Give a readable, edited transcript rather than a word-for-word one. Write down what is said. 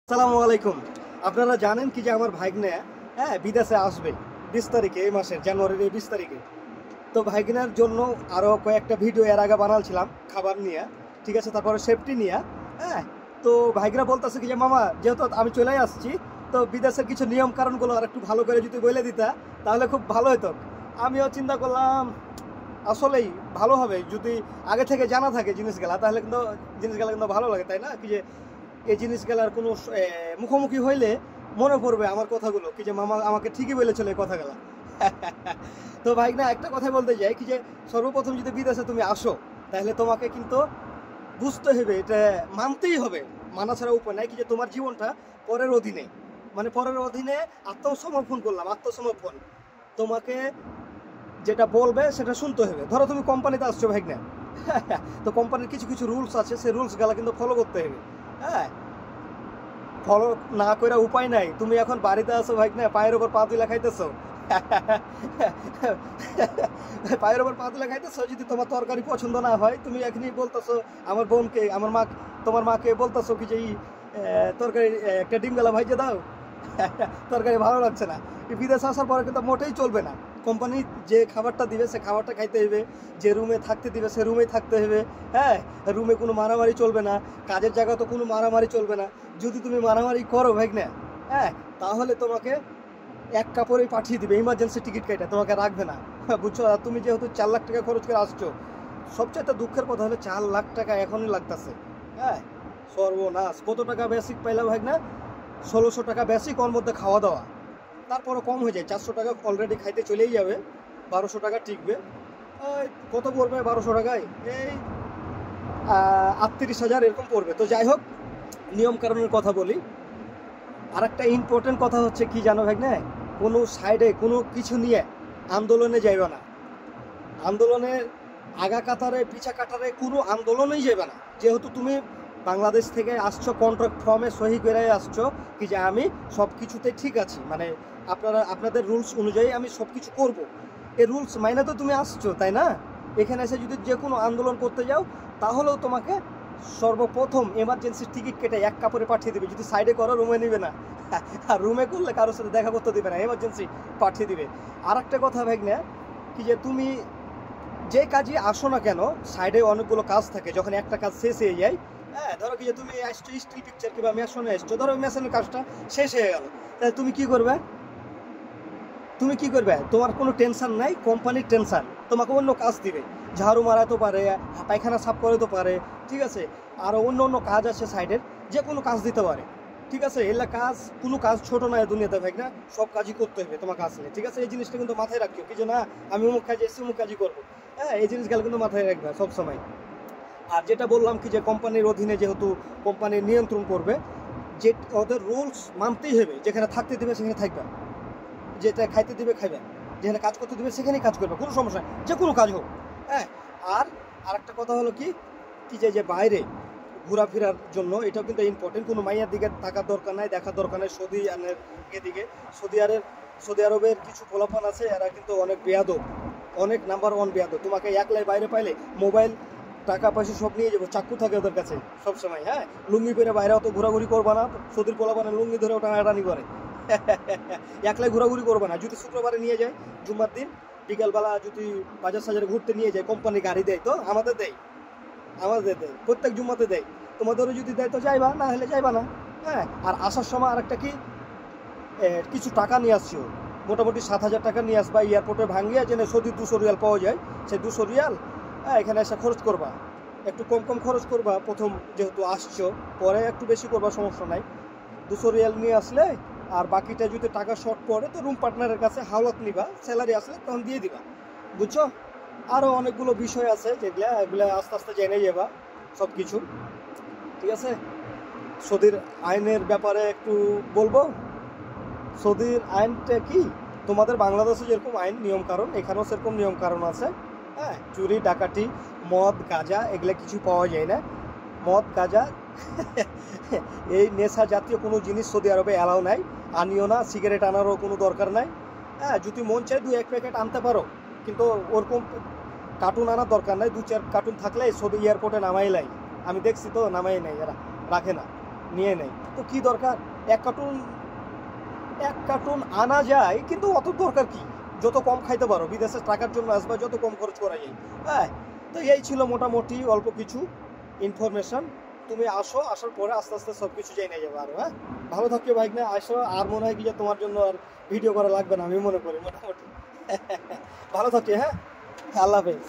আসসালামু আলাইকুম। আপনারা জানেন কি যে আমার ভাগ্নে বিদেশে আসবে 20 তারিখে, এই মাসের জানুয়ারির এই 20 তারিখে। তো ভাগ্নের জন্য আরও কয়েকটা ভিডিও এর আগে বানালছিলাম খাবার নিয়ে, ঠিক আছে, তারপরে সেফটি নিয়ে। হ্যাঁ, তো ভাইগরা বলতেছে কি যে মামা যেহেতু আমি চলে আসছি, তো বিদেশের কিছু নিয়ম কারণগুলো আর একটু ভালো করে যদি বলে দিতা তাহলে খুব ভালো হতো। আমিও চিন্তা করলাম আসলেই ভালো হবে যদি আগে থেকে জানা থাকে জিনিসগুলা, তাহলে কিন্তু জিনিসগুলা কিন্তু ভালো লাগে, তাই না? কি যে এই জিনিসগুলার কোনো মুখোমুখি হইলে মনে পড়বে আমার কথাগুলো, কি যে মামা আমাকে ঠিকই বলেছিল এই কথাগুলা। তো ভাই না, একটা কথা বলতে যাই কি যে সর্বপ্রথম যদি বিদেশে তুমি আসো তাহলে তোমাকে কিন্তু বুঝতে হবে, এটা মানতেই হবে, মানা ছাড়া উপায় নাই, কি যে তোমার জীবনটা পরের অধীনে, মানে পরের অধীনে আত্মসমর্পণ করলাম, আত্মসমর্পণ। তোমাকে যেটা বলবে সেটা শুনতে হবে। ধরো তুমি কোম্পানিতে আসছো ভাই না, তো কোম্পানির কিছু কিছু রুলস আছে, সেই রুলসগুলা কিন্তু ফলো করতে হবে। হ্যাঁ, ফলো না করে উপায় নাই। তুমি এখন বাড়িতে আসো ভাই না, পায়ের ওপর পা তুলে খাইতেছো। পায়ের ওপর পা তুলে খাইতেছো, যদি তোমার তরকারি পছন্দ না হয় তুমি এখনই বলতেছো আমার বোনকে, আমার মা, তোমার মাকে বলতেছো কি যে এই তরকারি একটা ডিম গলা ভাইজে দাও। তরকারি ভালো লাগছে না। বিদেশে আসার পরে কিন্তু মোটেই চলবে না। কোম্পানি যে খাবারটা দিবে সে খাবারটা খাইতে হবে, যে রুমে থাকতে দিবে সে রুমেই থাকতে হবে। হ্যাঁ, রুমে কোনো মারামারি চলবে না, কাজের জায়গা তো কোনো মারামারি চলবে না। যদি তুমি মারামারি করো ভাই না, হ্যাঁ, তাহলে তোমাকে এক কাপড়েই পাঠিয়ে দিবে, ইমার্জেন্সি টিকিট কেটে তোমাকে রাখবে না। বুঝছো? আর তুমি যেহেতু 4 লাখ টাকা খরচ করে আসছো, সবচেয়ে দুঃখের কথা হলো 4 লাখ টাকা এখনই লাগতেছে। হ্যাঁ, সর্বনাশ। কত টাকা বেসিক পাইলাম ভাই না? 1600 টাকা বেসিক, ওর মধ্যে খাওয়া দাওয়া। তারপরও কম হয়ে যায়, 400 টাকা অলরেডি খাইতে চলেই যাবে, 1200 টাকা টিকবে। ওই কত পড়বে 1200 টাকায়? এই 38,000 এরকম পড়বে। তো যাই হোক, নিয়ম কারণের কথা বলি। আর একটা ইম্পর্টেন্ট কথা হচ্ছে কি জানো ভাই না, কোনো সাইডে কোনো কিছু নিয়ে আন্দোলনে যাইবে না। আন্দোলনের আগা কাতারে পিছা কাতারে কোনো আন্দোলনেই যাবে না। যেহেতু তুমি বাংলাদেশ থেকে আসছো, কন্ট্রাক্ট ফর্মে সহি করে আসছো কি যে আমি সব কিছুতে ঠিক আছি, মানে আপনাদের রুলস অনুযায়ী আমি সব কিছু করবো। এই রুলস মাইনে তো তুমি আসছো, তাই না? এখানে এসে যদি যে কোনো আন্দোলন করতে যাও তাহলেও তোমাকে সর্বপ্রথম এমার্জেন্সি টিকিট কেটে এক কাপড়ে পাঠিয়ে দেবে। যদি সাইডে করো রুমে নেবে না, আর রুমে করলে কারোর সাথে দেখা করতে দেবে না, এমার্জেন্সি পাঠিয়ে দিবে। আর একটা কথা ভাই না, কি যে তুমি যে কাজে আসো না কেন, সাইডে অনেকগুলো কাজ থাকে। যখন একটা কাজ শেষ হয়ে যায়, হ্যাঁ, ধরো কি যে তুমি আসছো স্টিল পিকচার কিংবা মেশনে আসছো, ধরো মেশনের কাজটা শেষ হয়ে গেল, তাহলে তুমি কি করবে? তুমি কি করবে? তোমার কোনো টেনশন নাই, কোম্পানির টেনশন। তোমাকে অন্য কাজ দিবে, ঝাড়ু মারাতে পারে, পায়খানা সাফ করে তো পারে, ঠিক আছে, আরও অন্য অন্য কাজ আছে সাইডের, যে কোনো কাজ দিতে পারে, ঠিক আছে। এলা কাজ, কোনো কাজ ছোট নয় দুনিয়াতে ভাই না, সব কাজই করতে হবে তোমাকে আসলে, ঠিক আছে। এই জিনিসটা কিন্তু মাথায় রাখছো, কি যে না আমি অমুক কাজে এসে অমুক কাজই করবো। হ্যাঁ, এই জিনিসগুলো কিন্তু মাথায় রাখবে সবসময়। আর যেটা বললাম কি যে কোম্পানির অধীনে, যেহেতু কোম্পানির নিয়ন্ত্রণ করবে, যে ওদের রুলস মানতেই হবে। যেখানে থাকতে দেবে সেখানে থাকবে, যেটা খাইতে দিবে খাইবে, যেখানে কাজ করতে দিবে সেখানেই কাজ করবে, কোনো সমস্যা নেই, যে কোনো কাজ হোক। হ্যাঁ, আর আরেকটা কথা হলো কি, কি যে বাইরে ঘোরাফেরার জন্য এটাও কিন্তু ইম্পর্টেন্ট। কোনো মাইয়ার দিকে থাকার দরকার নাই, দেখার দরকার নাই। সৌদি আরবের এদিকে, সৌদি আরবের কিছু পোলাপান আছে, এরা কিন্তু অনেক বেয়াদব, অনেক নাম্বার ওয়ান বেয়াদব। তোমাকে একলাই বাইরে পাইলে মোবাইল, টাকা পয়সা সব নিয়ে যাবো, চাকু থাকে ওদের কাছে সবসময়। হ্যাঁ, লুঙ্গি পরে বাইরে অত ঘোরাঘুরি করবা না। সৌদির পোলাপানের লুঙ্গি ধরে টানাটানি করে। একলাই ঘোরাঘুরি করবে না। যদি শুক্রবারে নিয়ে যায়, জুম্মার দিন বিকালবেলা যদি বাজার সাজারে ঘুরতে নিয়ে যায়, কোম্পানি গাড়ি দেয়, তো আমাদের দেয়, প্রত্যেক জুম্মাতে দেয়। তোমাদেরও যদি দেয় তো যাইবা, না হলে যাইবা না। হ্যাঁ, আর আসার সময় আরেকটা কি, কিছু টাকা নিয়ে আসছো, মোটামুটি 7,000 টাকা নিয়ে আসবা। এয়ারপোর্টে ভাঙিয়ে যেন সৌদি 200 রিয়াল পাওয়া যায়, সেই 200 রিয়াল হ্যাঁ এখানে এসে খরচ করবা। একটু কম কম খরচ করবা প্রথম, যেহেতু আসছো, পরে একটু বেশি করবা, সমস্যা নাই। 200 রিয়াল নিয়ে আসলে, আর বাকিটা যদি টাকা শর্ট পড়ে তো রুম পার্টনারের কাছে হাওলাত নিবা, স্যালারি আসলে তখন দিয়ে দিবা, বুঝছো? আরও অনেকগুলো বিষয় আছে যেগুলা, এগুলো আস্তে আস্তে জেনে যাবা সব কিছু, ঠিক আছে। সৌদির আইনের ব্যাপারে একটু বলবো। সৌদির আইনটা কি, তোমাদের বাংলাদেশে যেরকম আইন নিয়ম কারণ, এখানেও সেরকম নিয়ম কারণ আছে। হ্যাঁ, চুরি ডাকাতি, মদ গাঁজা এগুলো কিছু পাওয়া যায় না। মদ গাঁজা এই নেশা জাতীয় কোনো জিনিস সৌদি আরবে অ্যালাউ নাই, আনিও না। সিগারেট আনারও কোনো দরকার নাই। হ্যাঁ, যদি মন চায় 2-1 প্যাকেট আনতে পারো, কিন্তু ওরকম কার্টুন আনার দরকার নাই। 2-4 কার্টুন থাকলে সৌদি এয়ারপোর্টে নামাই লাই, আমি দেখছি তো নামাই নাই, এরা রাখে না। নিয়ে নেয়। তো কি দরকার, এক কার্টুন আনা যায়, কিন্তু অত দরকার কি, যত কম খাইতে পারো, বিদেশে টাকার জন্য আসবা, যত কম খরচ করা যায়। হ্যাঁ, তো এই ছিল মোটামুটি অল্প কিছু ইনফরমেশন। তুমি আসো, আসার পরে আস্তে আস্তে সব কিছু জেনে যাবে আরো। হ্যাঁ, ভালো থাকবে ভাই না, আসো। আর মনে হয় কি যে তোমার জন্য আর ভিডিও করা লাগবে না, আমি মনে করি মোটামুটি। ভালো থাকি, হ্যাঁ, আল্লাহ হাফেজ।